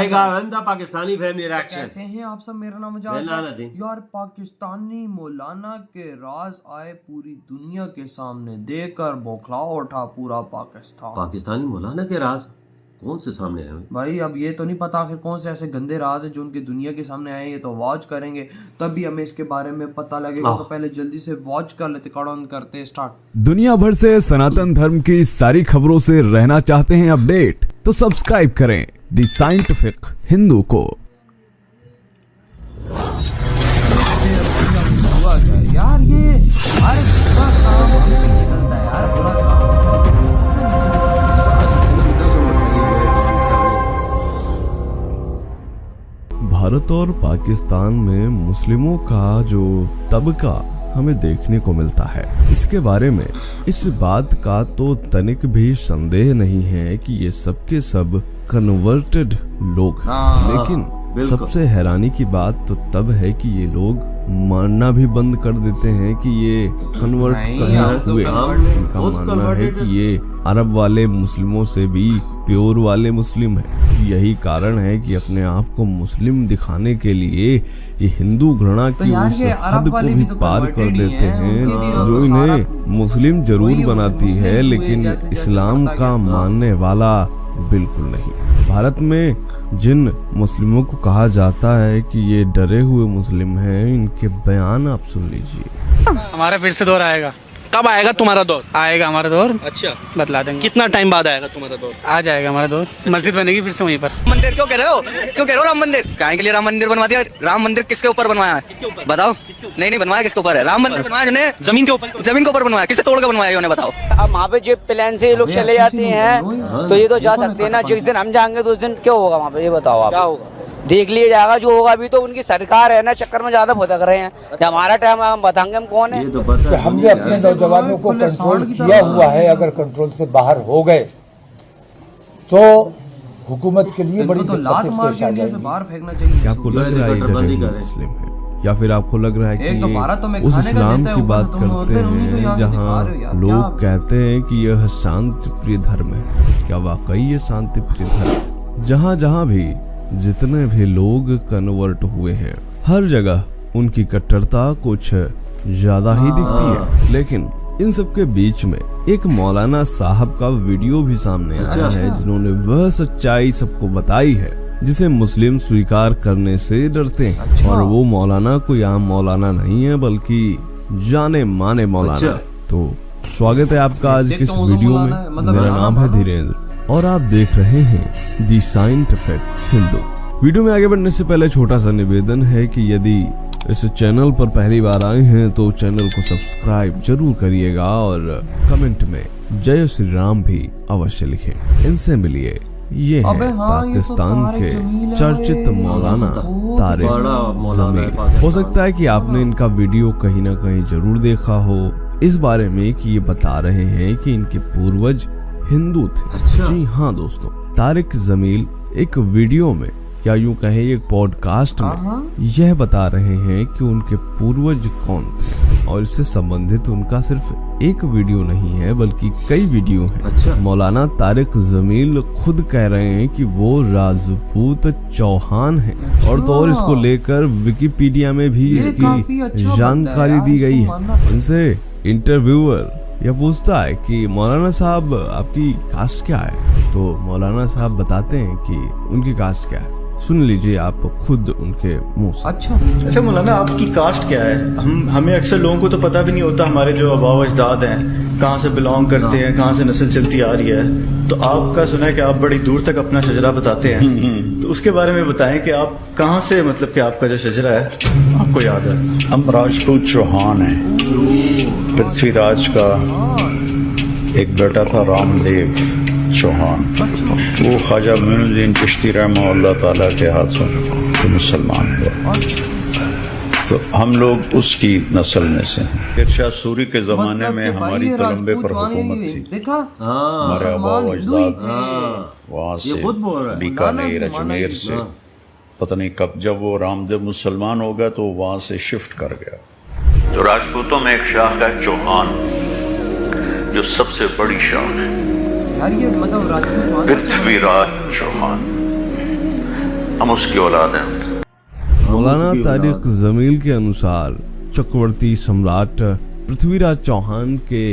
Pakistani family reaction. कैसे हैं आप सब? मेरा नाम मुजाहिद है। यार पाकिस्तानी मौलाना के राज आए पूरी दुनिया के सामने, देकर बौखला उठा पूरा पाकिस्तान। पाकिस्तानी मौलाना के राज कौन से सामने आए भाई? अब ये तो नहीं पता आखिर कौन से ऐसे गंदे राज है जो उनकी दुनिया के सामने आए। ये तो वॉच करेंगे तभी हमें इसके बारे में पता लगेगा। तो पहले जल्दी से वॉच कर लेते, कड़न करते स्टार्ट। दुनिया भर से सनातन धर्म की सारी खबरों से रहना चाहते हैं अपडेट, तो सब्सक्राइब करें द साइंटिफिक हिंदू को। यार ये हर बुरा काम हमसे निकलता है यार, बुरा काम। भारत और पाकिस्तान में मुस्लिमों का जो तबका हमें देखने को मिलता है, इसके बारे में इस बात का तो तनिक भी संदेह नहीं है कि ये सब के सब कन्वर्टेड लोग हैं। लेकिन सबसे हैरानी की बात तो तब है कि ये लोग मानना भी बंद कर देते हैं कि ये कन्वर्ट हुए। इनका मानना है कि ये अरब वाले मुस्लिमों से भी प्योर वाले मुस्लिम हैं। यही कारण है कि अपने आप को मुस्लिम दिखाने के लिए ये हिंदू घृणा की उस हद को भी पार कर देते हैं जो इन्हें मुस्लिम जरूर बनाती है, लेकिन इस्लाम का मानने वाला बिल्कुल नहीं। भारत में जिन मुस्लिमों को कहा जाता है कि ये डरे हुए मुस्लिम हैं, इनके बयान आप सुन लीजिए। हमारा फिर से दौर आएगा। कब आएगा तुम्हारा दौर? आएगा हमारा दौर। अच्छा, बतला देंगे। कितना टाइम बाद आएगा तुम्हारा दौर? आ जाएगा हमारा दौर। मस्जिद बनेगी फिर से वहीं पर। मंदिर क्यों कह रहे हो? क्यों कह रहे हो राम मंदिर? काहे के लिए राम मंदिर बनवा दिया? राम मंदिर किसके ऊपर बनवाया है? बताओ। नहीं बनवाया, किसके ऊपर है? राम मंदिर बनवाया जिन्हें जमीन के ऊपर। जमीन के ऊपर बनवाया, किसे तोड़ के बनवाया उन्हें बताओ। अब वहाँ पे जो प्लान से ये लोग चले जाते हैं तो ये तो जा सकते हैं ना। जिस दिन हम जाएंगे तो उस दिन क्या होगा वहाँ पे, ये बताओ आप। क्या होगा देख लिया जाएगा जो होगा। अभी तो उनकी सरकार है ना, चक्कर में ज्यादा भटक रहे हैं। जब हमारा टाइम हम बताएंगे हम कौन है। तो हमने अपने नौजवानों को कंट्रोल किया हुआ है। अगर कंट्रोल से बाहर हो गए तो हुकूमत के लिए बड़ी दिक्कतें पेश आ जाएंगी। क्या आपको लग रहा है मुस्लिम है, या फिर आपको लग रहा है कि ये उस इस्लाम की बात करते हैं जहाँ लोग कहते हैं कि यह शांति प्रिय धर्म है? क्या वाकई ये शांति प्रिय धर्म? जहाँ जहाँ भी जितने भी लोग कन्वर्ट हुए हैं, हर जगह उनकी कट्टरता कुछ ज्यादा ही दिखती है। लेकिन इन सब के बीच में एक मौलाना साहब का वीडियो भी सामने आया है जिन्होंने वह सच्चाई सबको बताई है जिसे मुस्लिम स्वीकार करने से डरते हैं। और वो मौलाना कोई आम मौलाना नहीं है, बल्कि जाने माने मौलाना है। तो स्वागत है आपका आज के इस वीडियो में। मेरा नाम है धीरेन्द्र और आप देख रहे हैं द साइंटिफिक हिंदू। वीडियो में आगे बढ़ने से पहले छोटा सा निवेदन है कि यदि इस चैनल पर पहली बार आए हैं तो चैनल को सब्सक्राइब जरूर करिएगा और कमेंट में जय श्री राम भी अवश्य लिखें। इनसे मिलिए, ये है पाकिस्तान के चर्चित मौलाना तारिक जमील। हो सकता है कि आपने इनका वीडियो कहीं ना कहीं जरूर देखा हो, इस बारे में कि ये बता रहे हैं कि इनके पूर्वज हिंदू थे। जी हाँ दोस्तों, तारिक जमील एक वीडियो में या यूं कहें एक पॉडकास्ट में यह बता रहे हैं कि उनके पूर्वज कौन थे। और इससे संबंधित उनका सिर्फ एक वीडियो नहीं है बल्कि कई वीडियो हैं। मौलाना तारिक जमील खुद कह रहे हैं कि वो राजपूत चौहान हैं। और तो और इसको लेकर विकिपीडिया में भी इसकी जानकारी दी गई है। इनसे इंटरव्यूअर यह पूछता है कि मौलाना साहब आपकी कास्ट क्या है, तो मौलाना साहब बताते हैं कि उनकी कास्ट क्या है। सुन लीजिए आप खुद उनके मुंह से। अच्छा मौलाना, आपकी कास्ट क्या है? हमें अक्सर लोगों को तो पता भी नहीं होता हमारे जो आबाव अजदाद हैं कहाँ से बिलोंग करते हैं, कहाँ से नस्ल चलती आ रही है। तो आपका सुना है कि आप बड़ी दूर तक अपना शजरा बताते हैं, तो उसके बारे में बताएं कि आप कहाँ से, मतलब कि आपका जो शजरा है आपको याद है? हम राजपूत चौहान हैं। पृथ्वीराज का एक बेटा था रामदेव चौहान, वो ख्वाजा मोइनुद्दीन चिश्ती रहमतुल्लाह ताला के हाथों से मुसलमान हुआ। तो हम लोग उसकी नस्ल में से हैं। इरशाद सूरी के जमाने में हमारी तलम्बे पर हुकूमत थी। हमारे आबाओ अजदाद वहाँ से बीकानेर अजमेर से पता नहीं कब, जब वो रामदेव मुसलमान हो गया तो वहाँ से शिफ्ट कर गया। तो राजपूतों में एक शाख है चौहान, जो सबसे बड़ी शाख है, पृथ्वीराज चौहान। हम उसकी औलाद हैं। मौलाना तारिक जमील के अनुसार चक्रवर्ती सम्राट पृथ्वीराज चौहान के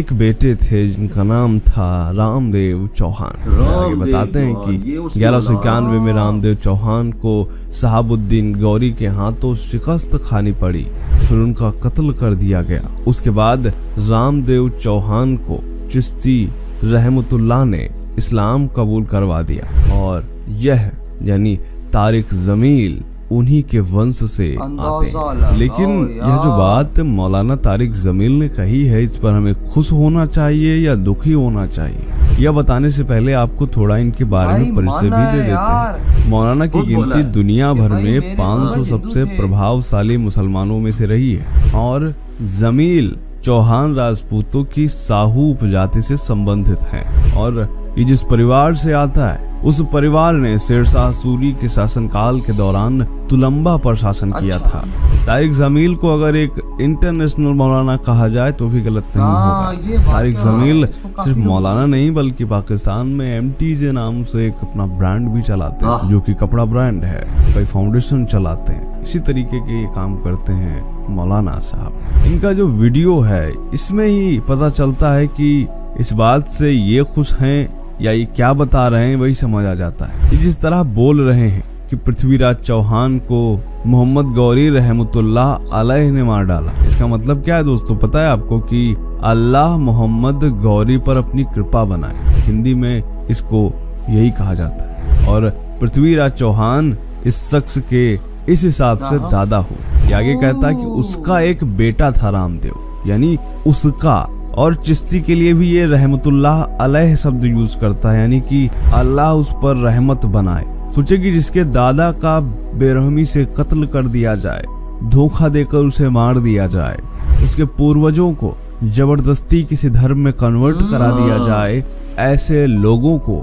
एक बेटे थे जिनका नाम था रामदेव चौहान। आगे बताते हैं कि 1191 में रामदेव चौहान को शहाबुद्दीन गौरी के हाथों शिकस्त खानी पड़ी, फिर उनका कत्ल कर दिया गया। उसके बाद रामदेव चौहान को चिश्ती रहमतुल्लाह ने इस्लाम कबूल करवा दिया और यह यानी तारिक जमील उन्हीं के वंश से आते हैं। लेकिन यह जो बात मौलाना तारिक जमील ने कही है, इस पर हमें खुश होना चाहिए या दुखी होना चाहिए, यह बताने से पहले आपको थोड़ा इनके बारे में परिचय भी दे देते हैं। मौलाना की गिनती दुनिया भर में 500 सबसे प्रभावशाली मुसलमानों में से रही है और जमील चौहान राजपूतों की साहू उपजाति से संबंधित है और ये जिस परिवार से आता है उस परिवार ने शेरशाह सूरी के शासनकाल के दौरान तुलंबा पर शासन किया था। तारिक जमील को अगर एक इंटरनेशनल मौलाना कहा जाए तो भी गलत नहीं होगा। तारिक जमील सिर्फ मौलाना नहीं बल्कि पाकिस्तान में MTJ नाम से एक अपना ब्रांड भी चलाते हैं जो कि कपड़ा ब्रांड है, कई फाउंडेशन चलाते हैं, इसी तरीके के काम करते हैं मौलाना साहब। इनका जो वीडियो है इसमें ही पता चलता है कि इस बात से ये खुश हैं या ये क्या बता रहे हैं वही समझ आ जाता है। ये जिस तरह बोल रहे हैं कि पृथ्वीराज चौहान को मोहम्मद गौरी रहमतुल्लाह अलैह ने मार डाला, इसका मतलब क्या है दोस्तों? पता है आपको कि अल्लाह मोहम्मद गौरी पर अपनी कृपा बनाए, हिंदी में इसको यही कहा जाता है। और पृथ्वीराज चौहान इस शख्स के इस हिसाब से दादा हुए। ये आगे कहता है कि उसका एक बेटा था रामदेव, यानी उसका, और चिश्ती के लिए भी ये रहमतुल्लाह अलैह शब्द यूज करता है, यानी कि अल्लाह उस पर रहमत बनाए। सोचे कि जिसके दादा का बेरहमी से कत्ल कर दिया जाए, धोखा देकर उसे मार दिया जाए, उसके पूर्वजों को जबरदस्ती किसी धर्म में कन्वर्ट करा दिया जाए, ऐसे लोगों को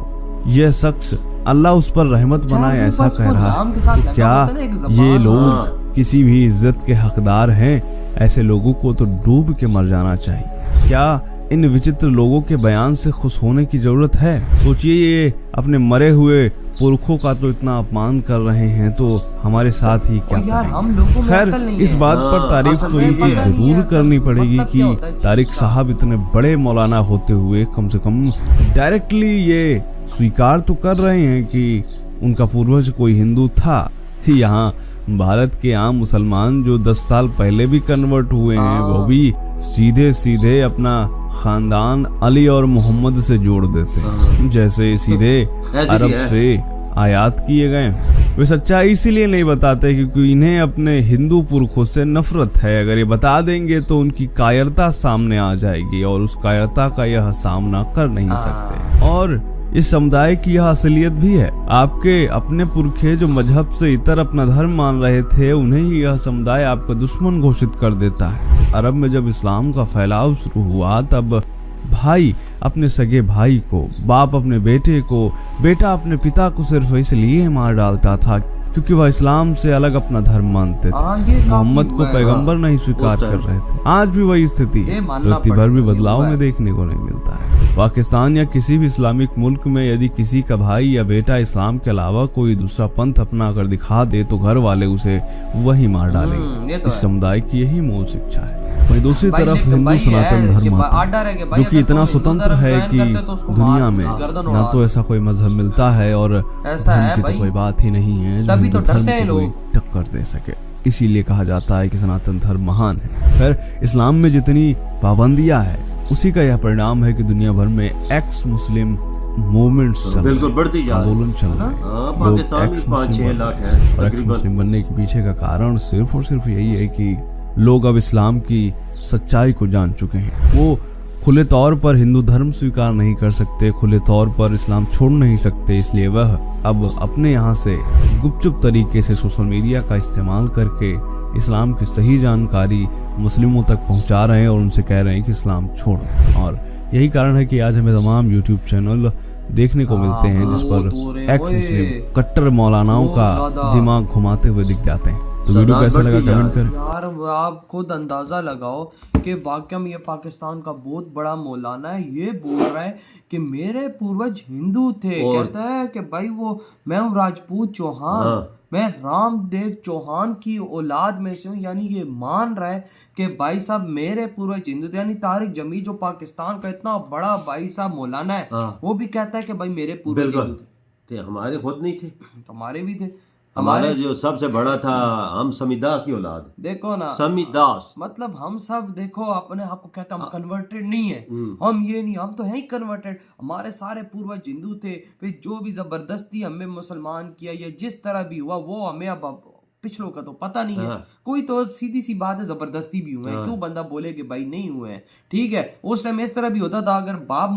यह शख्स अल्लाह उस पर रहमत बनाए ऐसा कह रहा है। तो क्या ये लोग किसी भी इज्जत के हकदार हैं? ऐसे लोगों को तो डूब के मर जाना चाहिए। क्या इन विचित्र लोगों के बयान से खुश होने की जरूरत है? सोचिए, ये अपने मरे हुए पुरखों का तो इतना अपमान कर रहे हैं, तो हमारे साथ ही क्या करें? खैर, इस बात पर तारीफ तो इनकी जरूर करनी पड़ेगी कि तारिक साहब इतने बड़े मौलाना होते हुए कम से कम डायरेक्टली ये स्वीकार तो कर रहे हैं कि उनका पूर्वज कोई हिंदू था। यहाँ भारत के आम मुसलमान जो 10 साल पहले भी कन्वर्ट हुए हैं, वो भी सीधे सीधे अपना खानदान अली और मोहम्मद से जोड़ देते हैं, जैसे सीधे अरब से आयात किए गए। वे सच्चाई इसीलिए नहीं बताते क्योंकि इन्हें अपने हिंदू पुरखों से नफरत है। अगर ये बता देंगे तो उनकी कायरता सामने आ जाएगी और उस कायरता का यह सामना कर नहीं सकते। और इस समुदाय की यह असलियत भी है। आपके अपने पुरखे जो मजहब से इतर अपना धर्म मान रहे थे, उन्हें ही यह समुदाय आपका दुश्मन घोषित कर देता है। अरब में जब इस्लाम का फैलाव शुरू हुआ, तब भाई अपने सगे भाई को, बाप अपने बेटे को, बेटा अपने पिता को सिर्फ इसलिए मार डालता था क्योंकि वह इस्लाम से अलग अपना धर्म मानते थे, मोहम्मद को पैगंबर नहीं स्वीकार कर रहे थे। आज भी वही स्थिति है, रत्ती भर भी बदलाव में देखने को नहीं मिलता है। पाकिस्तान या किसी भी इस्लामिक मुल्क में यदि किसी का भाई या बेटा इस्लाम के अलावा कोई दूसरा पंथ अपना कर दिखा दे तो घर वाले उसे वही मार डालेंगे। इस समुदाय की यही मूल शिक्षा है। वहीं दूसरी तरफ हिंदू सनातन धर्म आता है जो कि इतना स्वतंत्र है कि दुनिया में ना तो ऐसा कोई मजहब मिलता है और धर्म की तो कोई बात ही नहीं है जो हिंदू धर्म को कोई टक्कर दे सके। इसीलिए कहा जाता है कि सनातन धर्म महान है। फिर इस्लाम में जितनी पाबंदियां हैं उसी का यह परिणाम है कि दुनिया भर में एक्स मुस्लिम मूवमेंट्स बिल्कुल बढ़ती जा रही है। आंदोलन चल रहे हैं। लोग एक्स मुस्लिम और एक्स मुस्लिम बनने के पीछे का कारण सिर्फ और सिर्फ यही है कि लोग अब इस्लाम की सच्चाई को जान चुके हैं। वो खुले तौर पर हिंदू धर्म स्वीकार नहीं कर सकते, खुले तौर पर इस्लाम छोड़ नहीं सकते, इसलिए वह अब अपने यहाँ से गुपचुप तरीके से सोशल मीडिया का इस्तेमाल करके इस्लाम की सही जानकारी मुस्लिमों तक पहुँचा रहे हैं और उनसे कह रहे हैं कि इस्लाम छोड़ो। और यही कारण है कि आज हमें तमाम यूट्यूब चैनल देखने को मिलते हैं जिस पर एक्स मुस्लिम कट्टर मौलानाओं का दिमाग घुमाते हुए दिख जाते हैं। तो वीडियो कैसा लगा कमेंट करें। यार आप खुद अंदाजा लगाओ कि वाकई में ये पाकिस्तान का बहुत बड़ा मौलाना है, ये बोल रहा है कि मेरे पूर्वज हिंदू थे। कहता है कि भाई वो मैं हूँ राजपूत चौहान, मैं रामदेव चौहान की औलाद में से हूँ। यानी ये मान रहा है कि भाई साहब मेरे पूर्वज हिंदू थे। यानी तारिक जमील जो पाकिस्तान का इतना बड़ा भाई साहब मौलाना है, वो भी कहता है कि भाई मेरे पूर्वज हिंदू थे। हमारे खुद नहीं थे, हमारे भी थे। हमारा जो सबसे बड़ा था हम समीदास की औलाद। देखो ना, समीदास मतलब हम सब देखो अपने आप को कहते हैं हम कन्वर्टेड नहीं है, हम ये नहीं, हम तो है ही कन्वर्टेड। हमारे सारे पूर्वज हिंदू थे, फिर जो भी जबरदस्ती हमें मुसलमान किया या जिस तरह भी हुआ वो हमें अब पिछलों का तो पता नहीं है। कोई तो सीधी सी बात है जबरदस्ती भी हुए हैं, क्यों बंदा बोले कि भाई नहीं हुए हैं। ठीक है, उस टाइम इस तरह भी होता था, अगर बाप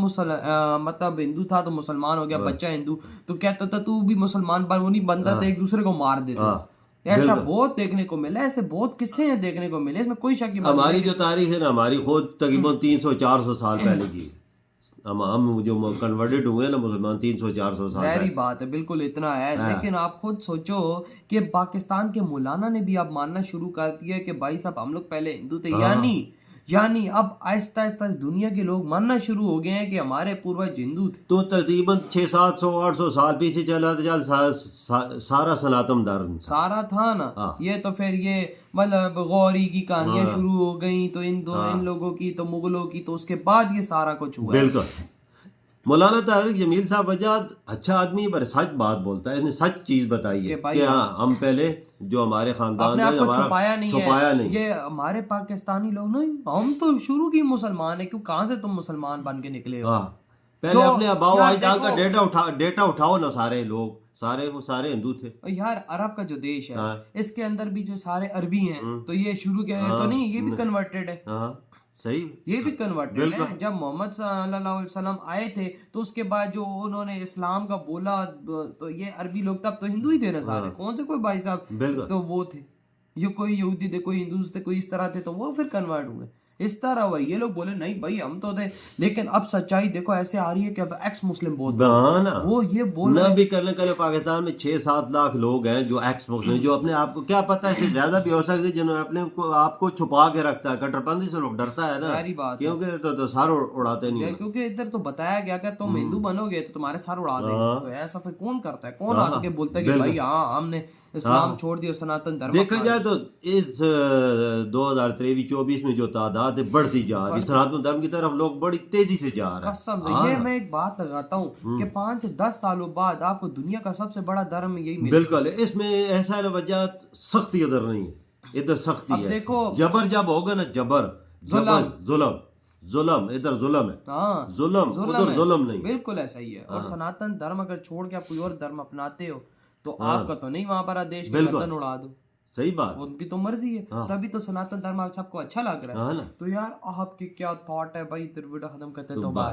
मतलब हिंदू था तो मुसलमान हो गया, बच्चा हिंदू तो कहता था तू भी मुसलमान बन, वो नहीं बनता था, एक दूसरे को मार देते। ऐसा बहुत देखने को मिला, ऐसे बहुत किस्से हैं देखने को मिले, इसमें कोई शक की बात नहीं। हमारी जो तारीख है ना, हमारी खुद तकरीबन 300-400 साल पहले की। हम जो कन्वर्टेड हुए ना मुसलमान 300-400 साल गहरी बात है, बिल्कुल इतना है। लेकिन आप खुद सोचो कि पाकिस्तान के मौलाना ने भी अब मानना शुरू कर दिया है कि भाई साहब हम लोग पहले हिंदू थे। यानी अब आहिस्ता आहिस्ता दुनिया के लोग मानना शुरू हो गए हैं कि हमारे पूर्वज हिंदू थे। तो तकरीबन 600-700-800 साल पीछे चला चल सारा सनातन धर्म सारा था ना। ये तो फिर ये मतलब गौरी की कहानियां शुरू हो गई, तो इन लोगों की, तो मुगलों की, तो उसके बाद ये सारा कुछ हुआ। बिल्कुल। मौलाना तारिक जमील साहब वजह अच्छा आदमी पर सच बात बोलता है, इसने सच चीज बताई है कि हाँ हम पहले जो हमारे खानदान अपने आप को छुपाया नहीं है। ये हमारे पाकिस्तानी लोग नहीं, हम तो शुरू की मुसलमान है, क्यों कहाँ से तुम मुसलमान बन के निकले हो? पहले अपने अबाओ अजदाद का डेटा उठाओ ना, सारे लोग सारे हिंदू थे यार। अरब का जो देश है इसके अंदर भी जो सारे अरबी हैं, तो ये शुरू के तो नहीं, ये भी कन्वर्टेड है। सही, ये भी कन्वर्टेड है। जब मोहम्मद सल्लल्लाहु अलैहि वसल्लम आए थे तो उसके बाद जो उन्होंने इस्लाम का बोला, तो ये अरबी लोग तब तो हिंदू ही थे ना सारे, कौन से कोई भाई साहब तो वो थे, ये कोई यहूदी थे, कोई हिंदू थे, कोई इस तरह थे, तो वो फिर कन्वर्ट हुए इस तरह हुआ। ये लोग बोले नहीं भाई हम तो थे, लेकिन अब सच्चाई देखो ऐसे आ रही है कि अब एक्स मुस्लिम बहुत वो ये बोल ना भी करने के लिए पाकिस्तान में 6-7 लाख लोग हैं जो एक्स मुस्लिम, जो अपने आप को क्या पता है इससे ज्यादा भी हो सकते हैं, जिन्होंने अपने आपको छुपा के रखता है। कट्टरपंथी से लोग डरता है ना, क्योंकि तो सारे उड़ाते नहीं है, क्योंकि इधर तो बताया गया कि तुम हिंदू बनोगे तो तुम्हारे सारे उड़ा देंगे। तो ऐसा फिर कौन करता है, कौन आके बोलता है कि भाई हाँ हमने इस्लाम छोड़ दिया, सनातन धर्म। देखा जाए तो इस 2023-24 में जो तादाद है बढ़ती जा रही, सनातन धर्म की तरफ लोग बड़ी तेजी से जा रहे हैं। कसम से ये मैं एक बात लगाता हूँ कि 5 से 10 सालों बाद आपको दुनिया का सबसे बड़ा धर्म यही मिलेगा। बिल्कुल, इसमें ऐसा वजह सख्ती इधर नहीं है, इधर सख्ती है। देखो जबर जब होगा ना, जुल्म इधर जुल्म है, जुल्म उधर जुल्म नहीं। बिल्कुल ऐसा ही है। और सनातन धर्म अगर छोड़ के आप कोई और धर्म अपनाते हो तो आपका तो नहीं वहां पर आदेश के गर्दन उड़ा दो। सही बात, उनकी तो मर्जी है। तभी तो सनातन धर्म आप सबको अच्छा लग रहा है। तो यार आपकी क्या थॉट है भाई? इधर वीडियो खत्म करते तो बाय।